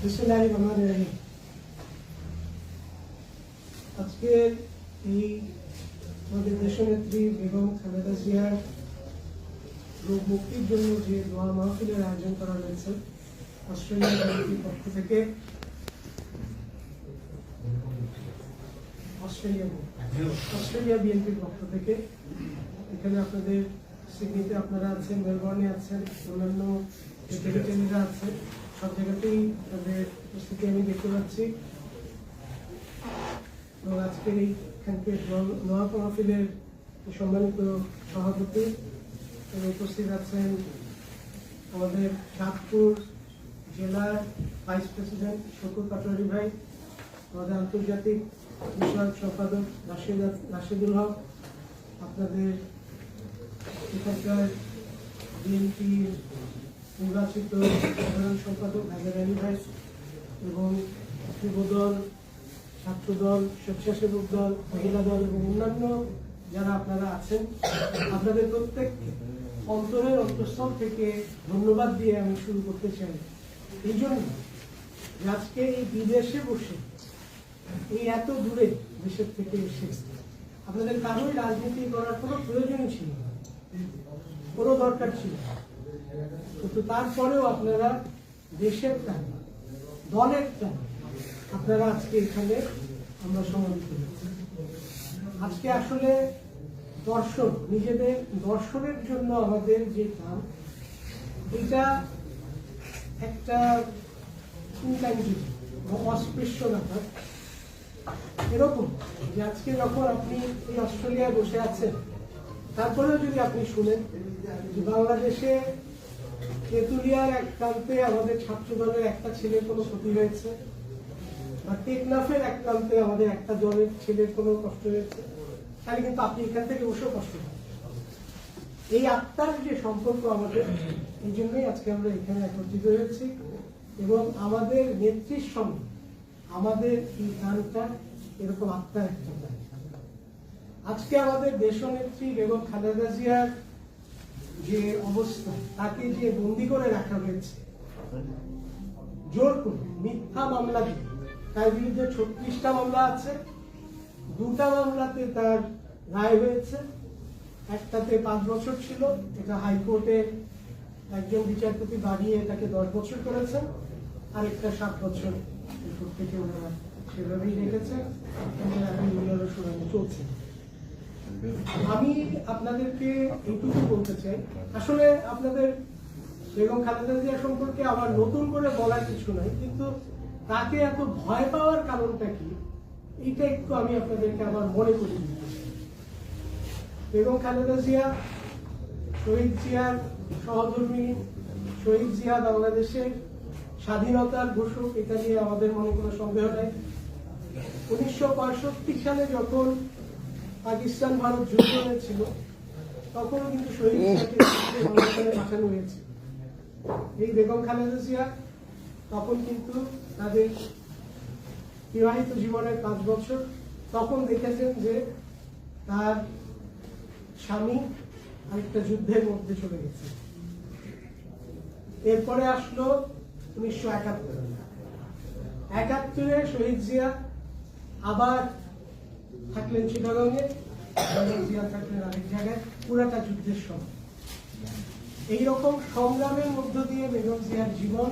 বিসমিল্লাহিররহমানিররহিম। আজকে এই আমাদের দেশনেত্রী বেগম খালেদা জিয়ার রোগ মুক্তির জন্য যে দোয়া মাহফিলের আয়োজন করা হয়েছে অস্ট্রেলিয়া বিএনপির পক্ষ থেকে, অস্ট্রেলিয়া বিএনপির পক্ষ থেকে এখানে আপনাদের সিডনিতে আপনারা আছেন, মেলবোর্নে আছেন, অন্যান্য টেরিটরিরা আছে, সব জায়গাতেই তাদের উপস্থিতি আমি দেখতে পাচ্ছি। তো আজকের এইখানকে নোয়া মাহফিলের সম্মানিত সভাপতি উপস্থিত আছেন আমাদের চাঁদপুর জেলার ভাইস প্রেসিডেন্ট শকুর পাটোয়ারি ভাই, আমাদের আন্তর্জাতিক বিষয়ক সম্পাদক রাশেদুল হক, আপনাদের এখানকার বিএনপির নির্বাচিত সাধারণ সম্পাদক হায়দার আলী ভাই এবং যুবদল, ছাত্রদল, স্বেচ্ছাসেবক দল, মহিলা দল এবং অন্যান্য যারা আপনারা আছেন, আপনাদের প্রত্যেককে অন্তরের অন্তঃস্থল থেকে ধন্যবাদ দিয়ে আমি শুরু করতে চাই। এই জন্য আজকে এই বিদেশে বসে এই এত দূরে দেশের থেকে এসে আপনাদের কারোই রাজনীতি করার কোনো প্রয়োজনই ছিল না, কোনো দরকার ছিল না, কিন্তু তারপরেও আপনারা দেশের টানে, দলের টানে আপনারা আজকে এখানে আমরা সমবেত হয়েছি। আজকে আসলে দর্শন, নিজেদের দর্শনের জন্য আমাদের যে কাম, এটা একটা অস্পৃশ্য ব্যাপার। এরকম যে আজকে যখন আপনি এই অস্ট্রেলিয়ায় বসে আছেন, তারপরেও যদি আপনি শুনেন যে বাংলাদেশে তেঁতুলিয়ার এক প্রান্তে আমাদের ছাত্র দলের একটা ছেলের কোনো ক্ষতি হয়েছে, বা টেকনাফের এক প্রান্তে আমাদের একটা দলের ছেলের কোনো কষ্ট হয়েছে, তাহলে কিন্তু আপনি এখান থেকে বসেও কষ্ট পাবেন। এই আত্মার যে সম্পর্ক আমাদের, এই জন্যই আজকে আমরা এখানে একত্রিত হয়েছি এবং আমাদের নেত্রীর সঙ্গে আমাদের এই গানটা এরকম আত্মার একটা গান। আজকে আমাদের দেশনেত্রী বেগম খালেদা জিয়ার যে অবস্থা, তাকে যে বন্দী করে রাখা হয়েছে জোর করে মিথ্যা মামলা দিয়ে, তার বিরুদ্ধে 36টা মামলা আছে, 2টা মামলাতে তার রায় হয়েছে, একটাতে 5 বছর ছিল, এটা হাইকোর্টে একজন বিচারপতি বাড়িয়ে তাকে 10 বছর করেছেন, আরেকটা 7 বছর থেকে ওনারা সেভাবেই রেখেছেন এবং এখন ওনারও শুনানি চলছে। আমি আপনাদেরকে এইটুকু বলতে চাই, আসলে আপনাদের বেগম খালেদা জিয়া সম্পর্কে আমার নতুন করে বলার কিছু নাই, কিন্তু তাকে এত ভয় পাওয়ার কারণটা কি, এইটা একটু আমি আপনাদেরকে আবার মনে করিয়ে দিতে চাই। বেগম খালেদা জিয়া শহীদ জিয়ার সহধর্মী, শহীদ জিয়া বাংলাদেশের স্বাধীনতার ঘোষক, এটা নিয়ে আমাদের মনে কোনো সন্দেহ নেই। 1965 সালে যখন পাকিস্তান ভারত যুদ্ধ হয়েছিল, তখনও কিন্তু শহীদ জিয়াকে পাঠানো হয়েছে। এই বেগম খালেদা জিয়া তখন কিন্তু তাদের বিবাহিত জীবনের 5 বছর, তখন দেখেছেন যে তার স্বামী আরেকটা যুদ্ধের মধ্যে চলে গেছে। এরপরে আসলো 1971-এ শহীদ জিয়া আবার থাকলেন চিটাগংয়ে, জিয়া থাকলেন আরেক জায়গায়, পুরাটা যুদ্ধের সময়। এইরকম সংগ্রামের মধ্য দিয়ে বেগম জিয়ার জীবন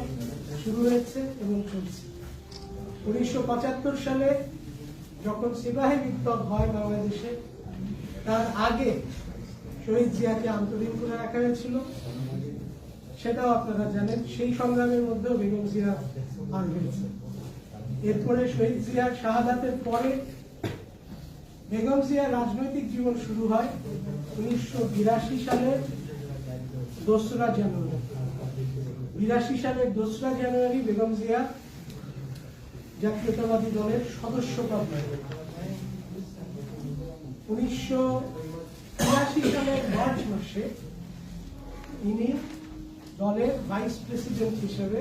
শুরু হয়েছে এবং চলছে। 1975 সালে যখন সিপাহী বিপ্লব হয় বাংলাদেশে, তার আগে শহীদ জিয়াকে আন্তরিক করে রাখা হয়েছিল, সেটাও আপনারা জানেন। সেই সংগ্রামের মধ্যেও বেগম জিয়া পার হয়েছে। এরপরে শহীদ জিয়ার শাহাদাতের পরে বেগম জিয়ার রাজনৈতিক জীবন শুরু হয় 1982 সালের 2রা জানুয়ারি। 82 সালের 2রা জানুয়ারি বেগম জিয়া জাতীয়তাবাদী দলের সদস্য পদ পান। 1983 সালের মার্চ মাসে ইনি দলের ভাইস প্রেসিডেন্ট হিসেবে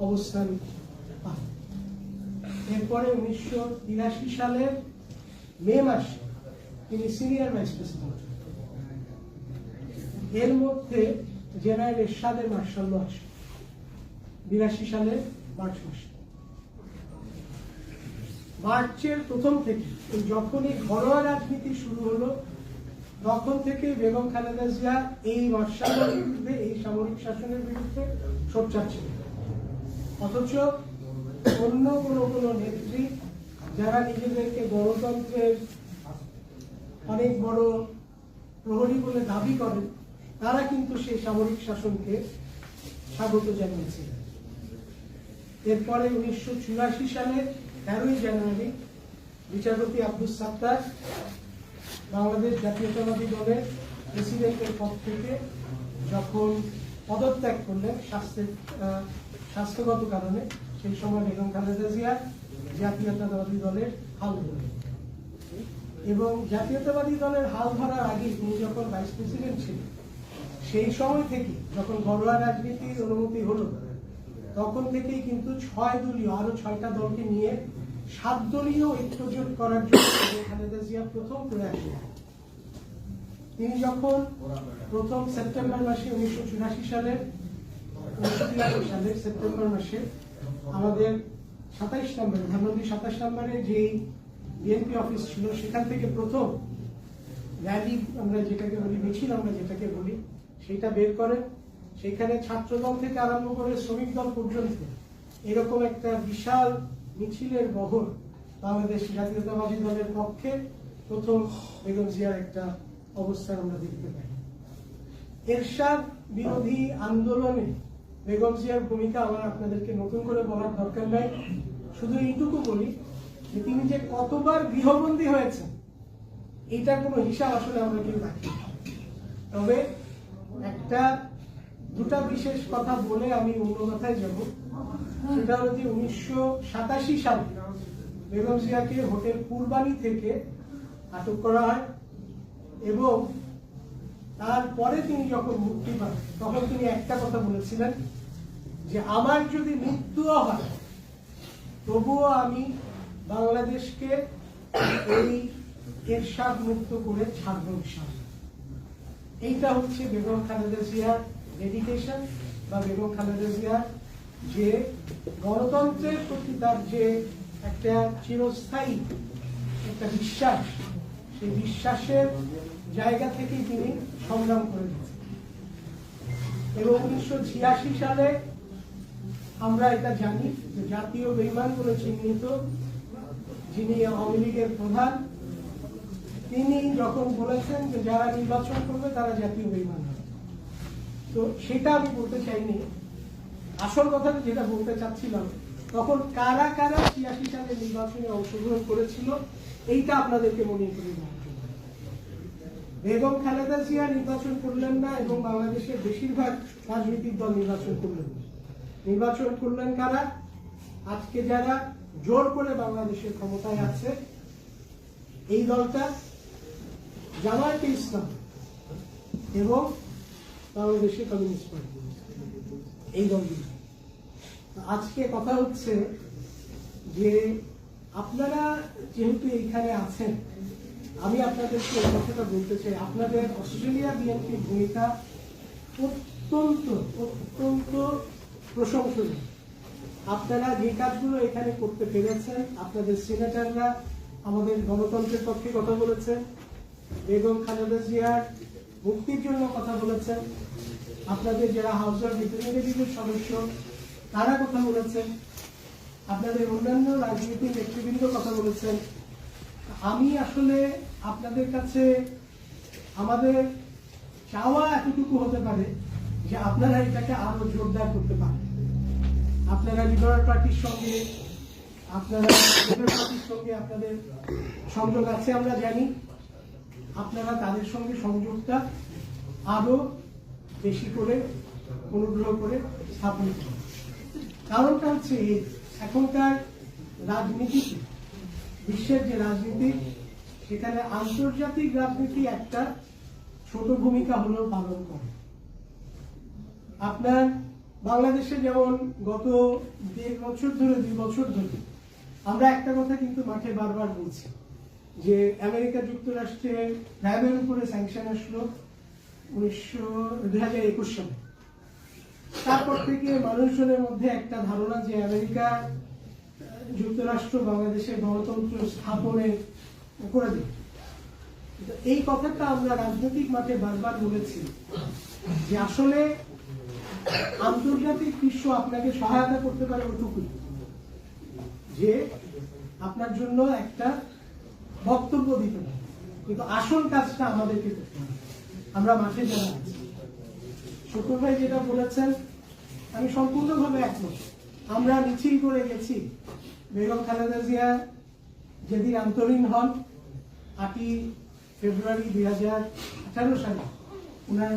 অবস্থান পান। এরপরে 1983 সালের মে মাসে তিনি সিনিয়র ভাইস প্রেসিডেন্ট। এর মধ্যে জেনারেল এরশাদের মার্শাল আসে। 1982 সালে মার্চ মাসে। মার্চের প্রথম থেকে যখনই ঘরোয়া রাজনীতি শুরু হলো তখন থেকে বেগম খালেদা জিয়া এই মার্শালের বিরুদ্ধে, এই সামরিক শাসনের বিরুদ্ধে সোচ্চার ছিলেন। অথচ অন্য কোনো নেত্রী যারা নিজেদেরকে গণতন্ত্রের অনেক বড় প্রহরী বলে দাবি করেন, তারা কিন্তু সেই সামরিক শাসনকে স্বাগত জানিয়েছিলেন। এরপরে 1984 সালের 13ই জানুয়ারি বিচারপতি আব্দুস সাত্তার বাংলাদেশ জাতীয়তাবাদী দলের প্রেসিডেন্টের পদ থেকে যখন পদত্যাগ করলেন স্বাস্থ্যগত কারণে, সেই সময় বেগম খালেদা জিয়া জাতীয়তাবাদী দলের হাল ধরলেন। এবং জাতীয়তাবাদী দলের হাল ধরার আগে তিনি যখন ভাইস প্রেসিডেন্ট ছিলেন, সেই সময় থেকে যখন ঘরোয়া রাজনীতির অনুমতি হলো, তখন থেকেই কিন্তু 6 দলীয় আরো 6টা দলকে নিয়ে 7 দলীয় ঐক্যজোট করার জন্য খালেদা জিয়া প্রথম প্রয়াস করেন। তিনি যখন প্রথম সেপ্টেম্বর মাসে 1984 সালের সেপ্টেম্বর মাসে আমাদের 27 নম্বরে ধানমন্ডি 27 নম্বরে যেই বিএনপি অফিস ছিল, সেখান থেকে প্রথম র্যালি আমরা যেটাকে বলি, মিছিল আমরা যেটাকে বলি, সেটা বের করেন। সেখানে ছাত্রদল থেকে আরম্ভ করে শ্রমিক দল পর্যন্ত এরকম একটা বিশাল মিছিলের বহর বাংলাদেশ জাতীয়তাবাদী দলের পক্ষে প্রথম বেগম জিয়ার একটা অবস্থান আমরা দেখতে পাই। এরশাদ বিরোধী আন্দোলনে বেগম জিয়ার ভূমিকা আমার আপনাদেরকে নতুন করে বলার দরকার নাই। শুধু এইটুকু বলি যে তিনি যে কতবার গৃহবন্দী হয়েছেন, এইটার কোনো হিসাব আসলে আমরা কেউ রাখি। তবে দুটা বিশেষ কথা বলে আমি অন্য কথায় যাব। সেটা হলো যে 1987 সালে বেগম জিয়াকে হোটেল কুরবানি থেকে আটক করা হয় এবং তারপরে তিনি যখন মুক্তি পান, তখন তিনি একটা কথা বলেছিলেন যে আমার যদি মৃত্যুও হয় তবুও আমি বাংলাদেশকে এই এরশাদ মুক্ত করে ছাড়ব ইনশাআল্লাহ। এইটা হচ্ছে বেগম খালেদা জিয়ার ডেডিকেশন বা বেগম খালেদা জিয়ার যে গণতন্ত্রের প্রতি তার যে একটা চিরস্থায়ী একটা বিশ্বাস, সেই বিশ্বাসের জায়গা থেকে তিনি সংগ্রাম করে দিয়েছেন। এবং 1986 সালে আমরা এটা জানি যে জাতীয় বেঈমান বলে চিহ্নিত যিনি আওয়ামী লীগের প্রধান, তিনি যখন বলেছেন যে যারা নির্বাচন করবে তারা জাতীয় বেঈমান হবে। তো সেটা আমি বলতে চাইনি। আসল কথা যেটা বলতে চাচ্ছিলাম, তখন কারা কারা 86 সালে নির্বাচনে অংশগ্রহণ করেছিল এইটা আপনাদেরকে মনে করে দেওয়ার জন্য। বেগম খালেদা জিয়া নির্বাচন করলেন না এবং বাংলাদেশের বেশিরভাগ রাজনৈতিক দল নির্বাচন করলেন না। নির্বাচন করলেন কারা? আজকে যারা জোর করে বাংলাদেশের ক্ষমতায় আছে, এই দলটা, জামায়াতে ইসলাম এবং বাংলাদেশের কমিউনিস্ট পার্টি, এই দলগুলো। আজকে কথা হচ্ছে যে আপনারা যেহেতু এইখানে আছেন, আমি আপনাদেরকে এই কথাটা বলতে চাই, আপনাদের অস্ট্রেলিয়া বিএনপির ভূমিকা অত্যন্ত অত্যন্ত প্রশংসনীয়। আপনারা যে কাজগুলো এখানে করতে পেরেছেন, আপনাদের সিনেটররা আমাদের গণতন্ত্রের পক্ষে কথা বলেছেন, বেগম খালেদা জিয়ার মুক্তির জন্য কথা বলেছেন, আপনাদের যারা হাউস অব রিপ্রেজেন্টেটিভের সদস্য তারা কথা বলেছেন, আপনাদের অন্যান্য রাজনৈতিক নেতৃবৃন্দ কথা বলেছেন। আমি আসলে আপনাদের কাছে আমাদের চাওয়া এতটুকু হতে পারে যে আপনারা এটাকে আরো জোরদার করতে পারেন। আপনারা লিবারেল পার্টির সঙ্গে, আপনারা লেবার পার্টির সঙ্গে আপনাদের সংযোগ আছে আমরা জানি, আপনারা তাদের সঙ্গে সংযোগটা আরো বেশি করে অনুগ্রহ করে স্থাপন করুন। কারণটা হচ্ছে এখনকার রাজনীতি, বিশ্বের যে রাজনীতি, সেখানে আন্তর্জাতিক রাজনীতি একটা ছোট ভূমিকা হলেও পালন করে। আপনার বাংলাদেশে যেমন গত 2 বছর ধরে আমরা একটা কথা কিন্তু মাঠে বারবার বলছি যে আমেরিকা যুক্তরাষ্ট্রে র্যাবের উপরে স্যাংশন আসলো 2021 সালে। তারপর থেকে মানুষজনের মধ্যে একটা ধারণা যে আমেরিকা যুক্তরাষ্ট্র বাংলাদেশের গণতন্ত্র স্থাপনে করে দেবে। এই কথাটা আমরা রাজনৈতিক মাঠে বারবার বলেছি যে আসলে আন্তর্জাতিক বিশ্ব আপনাকে সহায়তা করতে পারে ওটুকুই, যে আপনার জন্য একটা বক্তব্য দিতে পারে, কিন্তু আসল কাজটা আমাদেরকে করতে হবে, আমরা মাঠে যারা আছি। শুকুর ভাই যেটা বলেছেন আমি সম্পূর্ণভাবে একমত। আমরা মিছিল করে গেছি, বেগম খালেদা জিয়া যেদিন আন্তরীণ হন 8ই ফেব্রুয়ারি 2018 সালে, ওনার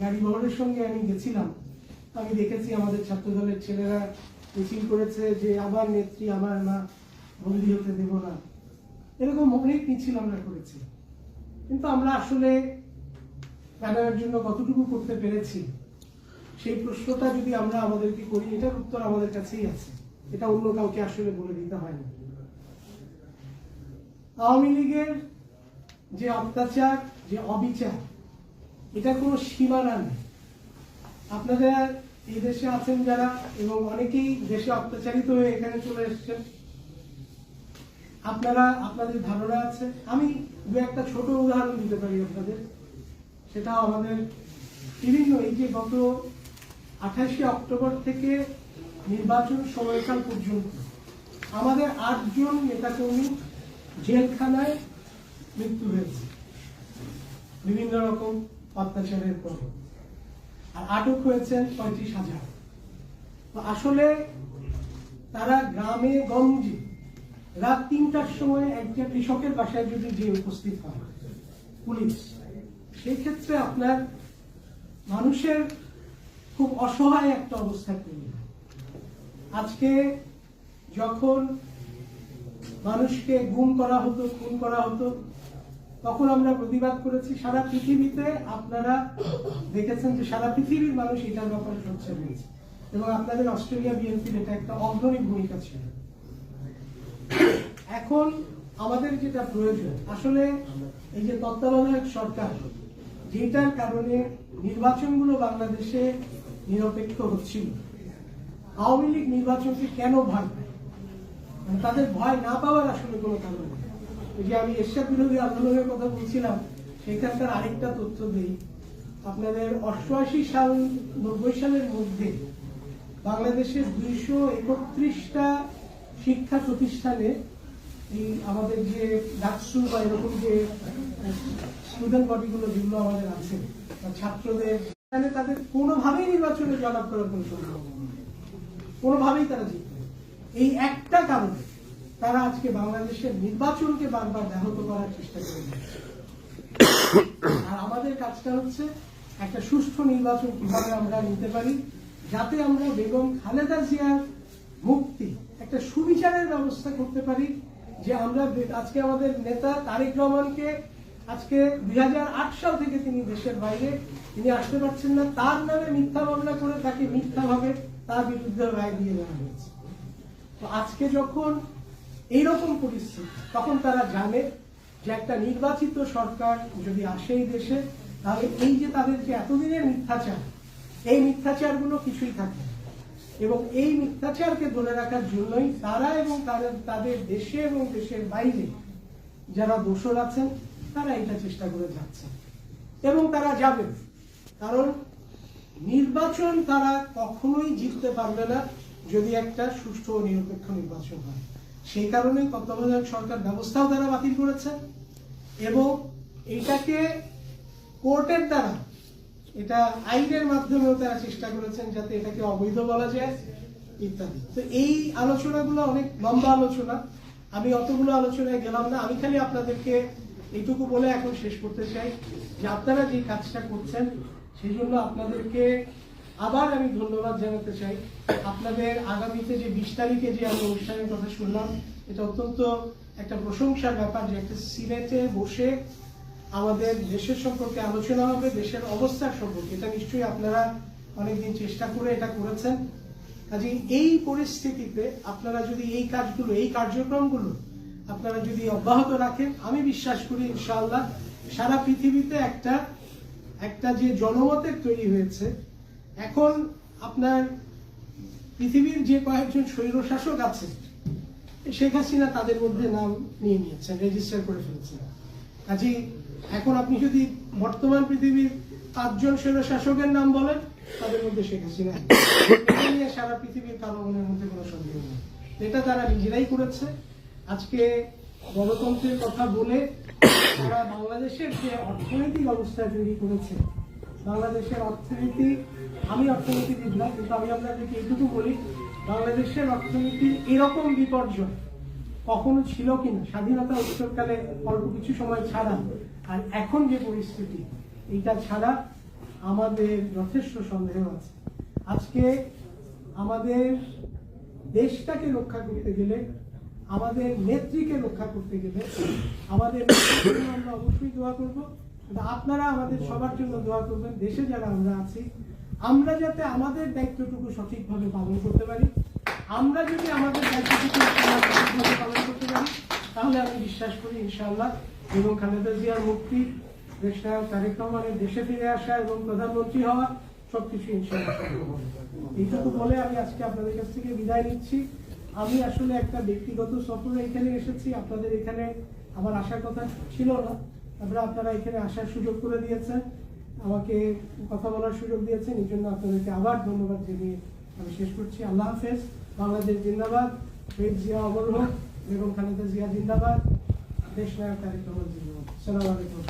গাড়ি বহরের সঙ্গে আমি গেছিলাম। আমি দেখেছি আমাদের ছাত্রদলের ছেলেরা মিছিল করেছে যে আবার নেত্রী আমার মা, বন্দী হতে দেব না, এরকম অনেক মিছিল আমরা করেছি। কিন্তু আমরা আসলে ম্যাডামের জন্য কতটুকু করতে পেরেছি সেই প্রশ্নটা যদি আমরা আমাদেরকে করি, এটার উত্তর আমাদের কাছেই আছে, এটা অন্য কাউকে আসলে বলে দিতে হয় না। আওয়ামী লীগের যে অত্যাচার, যে অবিচার, এটা কোনো সীমানা নেই। আপনারা এই দেশে আছেন যারা, এবং অনেকেই দেশে অত্যাচারিত হয়ে এখানে চলে এসেছেন, আপনাদের ধারণা আছে। আমি দু একটা ছোট উদাহরণ দিতে পারি আপনাদের। সেটা আমাদের বিভিন্ন এই যে গত 28শে অক্টোবর থেকে নির্বাচন সময়কাল পর্যন্ত আমাদের 8 জন নেতাকর্মী জেলখানায় মৃত্যু হয়েছে বিভিন্ন রকম অত্যাচারের পর, আর আটক হয়েছেন 35,000। আসলে তারা গ্রামে গঞ্জে রাত 3টার সময় একটা কৃষকের বাসায় যদি যে উপস্থিত হয় পুলিশ, সেই ক্ষেত্রে আপনার মানুষের খুব অসহায় একটা অবস্থা তৈরি হয়। আজকে যখন মানুষকে গুম করা হতো, খুন করা হতো, তখন আমরা প্রতিবাদ করেছি। সারা পৃথিবীতে আপনারা দেখেছেন যে সারা পৃথিবীর মানুষ এটার ব্যাপারে সোচ্চার হয়েছে, এবং আপনাদের অস্ট্রেলিয়া বিএনপির এটা একটা অগ্রণী ভূমিকা ছিল। এখন আমাদের যেটা প্রয়োজন আসলে এই যে তত্ত্বাবধায়ক সরকার, যেটার কারণে নির্বাচনগুলো বাংলাদেশে নিরপেক্ষ হচ্ছিল। আওয়ামী লীগ নির্বাচনকে কেন ভয় পায়? তাদের ভয় না পাওয়ার আসলে কোনো কারণ নেই। যে আমি এরশাদ বিরোধী আন্দোলনের কথা বলছিলাম, সেখানকার আরেকটা তথ্য দিই আপনাদের। 88 সাল 90 সালের মধ্যে বাংলাদেশের 231টা শিক্ষা প্রতিষ্ঠানে এই আমাদের যে ডাকসু বা এরকম যে স্টুডেন্ট বডিগুলো যেগুলো আমাদের আছে, ছাত্রদের, তাদের কোনোভাবেই নির্বাচনে জয়লাভ করার কোনো সম্ভাবনা নেই, কোনোভাবেই তারা জিতবে। এই একটা কারণে তারা আজকে বাংলাদেশের নির্বাচনকে বারবার ব্যাহত করার চেষ্টা করে যাচ্ছে। আর আমাদের কাজটা হচ্ছে একটা সুষ্ঠু নির্বাচন কিভাবে আমরা নিতে পারি, যাতে আমরা বেগম খালেদা জিয়ার মুক্তি, একটা সুবিচারের ব্যবস্থা করতে পারি। যে আমরা আজকে আমাদের নেতা তারেক রহমানকে আজকে 2008 সাল থেকে তিনি দেশের বাইরে, তিনি আসতে পারছেন না, তার নামে মিথ্যা মামলা করে তাকে মিথ্যাভাবে তার বিরুদ্ধে রায় দিয়ে দেওয়া হয়েছে। তো আজকে যখন এইরকম পরিস্থিতি, তখন তারা জানে যে একটা নির্বাচিত সরকার যদি আসে এই দেশে, তাহলে এই যে তাদের যে এতদিনের মিথ্যাচার, এই মিথ্যাচারগুলো কিছুই থাকে না। এবং এই মিথ্যাচারকে ধরে রাখার জন্যই তারা এবং তাদের দেশে এবং দেশের বাইরে যারা দোষর আছেন, তারা এটা চেষ্টা করে যাচ্ছে এবং তারা যাবে। কারণ নির্বাচন তারা কখনোই জিততে পারবে না যদি একটা সুষ্ঠু ও নিরপেক্ষ নির্বাচন হয়। সেই কারণে তত্ত্বাবধায়ক সরকার ব্যবস্থাও তারা বাতিল করেছে, এবং এটাকে কোর্টের দ্বারা, এটা আইনের মাধ্যমেও তারা চেষ্টা করেছেন যাতে এটাকে অবৈধ বলা যায় ইত্যাদি। তো এই আলোচনাগুলো অনেক লম্বা আলোচনা, আমি অতগুলো আলোচনায় গেলাম না। আমি খালি আপনাদেরকে এইটুকু বলে এখন শেষ করতে চাই যে আপনারা যে কাজটা করছেন সেই জন্য আপনাদেরকে আবার আমি ধন্যবাদ জানাতে চাই। আপনাদের আগামীতে যে 20 তারিখে যে আমি অনুষ্ঠানের কথা শুনলাম, এটা অত্যন্ত একটা প্রশংসার ব্যাপার যে একটা সিনেটে বসে আমাদের দেশের সম্পর্কে আলোচনা হবে, দেশের অবস্থার সম্পর্কে। এটা নিশ্চয়ই আপনারা অনেকদিন চেষ্টা করে এটা করেছেন। কাজে এই পরিস্থিতিতে আপনারা যদি এই কাজগুলো, এই কার্যক্রমগুলো আপনারা যদি অব্যাহত রাখেন, আমি বিশ্বাস করি ইনশাআল্লাহ সারা পৃথিবীতে একটা যে জনমতের তৈরি হয়েছে, এখন আপনার পৃথিবীর যে কয়েকজন স্বৈরশাসক আছে শেখ হাসিনা তাদের মধ্যে নাম নিয়ে নিয়েছেন, রেজিস্টার করে ফেলেছেন। কাজেই এখন আপনি যদি বর্তমান পৃথিবীর 5 জন স্বৈরশাসকের নাম বলেন, তাদের মধ্যে শেখ হাসিনা এটা নিয়ে সারা পৃথিবীর কারো মনের মধ্যে কোনো সন্দেহ নেই। এটা তারা নিজেরাই করেছে। আজকে গণতন্ত্রের কথা বলে তারা বাংলাদেশের যে অর্থনৈতিক অবস্থা তৈরি করেছে, বাংলাদেশের অর্থনীতি, আমি অর্থনীতিবিদ না, কিন্তু আমি আপনাদেরকে এইটুকু বলি, বাংলাদেশের অর্থনীতির এরকম বিপর্যয় কখনো ছিল কিনা স্বাধীনতা উত্তরকালে অল্প কিছু সময় ছাড়া, আর এখন যে পরিস্থিতি, এইটা ছাড়া আমাদের যথেষ্ট সন্দেহ আছে। আজকে আমাদের দেশটাকে রক্ষা করতে গেলে, আমাদের নেত্রীকে রক্ষা করতে গেলে আমাদের আমরা অবশ্যই দোয়া করব, কিন্তু আপনারা আমাদের সবার জন্য দোয়া করবেন। দেশে যারা আমরা আছি, আমরা যাতে আমাদের দায়িত্বটুকু সঠিকভাবে পালন করতে পারি। আমরা যদি আমাদের দায়িত্বটুকু সঠিকভাবে পালন করতে পারি, তাহলে আমি বিশ্বাস করি ইনশাআল্লাহ এবং খালেদা জিয়ার মুক্তি, দেশ নায়ক তারেক রহমানের দেশে ফিরে আসা এবং প্রধানমন্ত্রী হওয়া সবকিছু ইনশাআল্লাহ সম্ভব হবে। এইটুকু বলে আমি আজকে আপনাদের কাছ থেকে বিদায় নিচ্ছি। আমি আসলে একটা ব্যক্তিগত সফরে এখানে এসেছি, আপনাদের এখানে আমার আসার কথা ছিল না, আপনারা এখানে আসার সুযোগ করে দিয়েছেন, আমাকে কথা বলার সুযোগ দিয়েছেন, এই জন্য আপনাদেরকে আবার ধন্যবাদ জানিয়ে আমি শেষ করছি। আল্লাহ হাফেজ। বাংলাদেশ জিন্দাবাদ, শহীদ জিয়া অমর হোক, বেগম খালেদা জিয়া জিন্দাবাদ, দেশ নায়ক তারেক রহমান জিন্দাবাদ। আসসালামু আলাইকুম।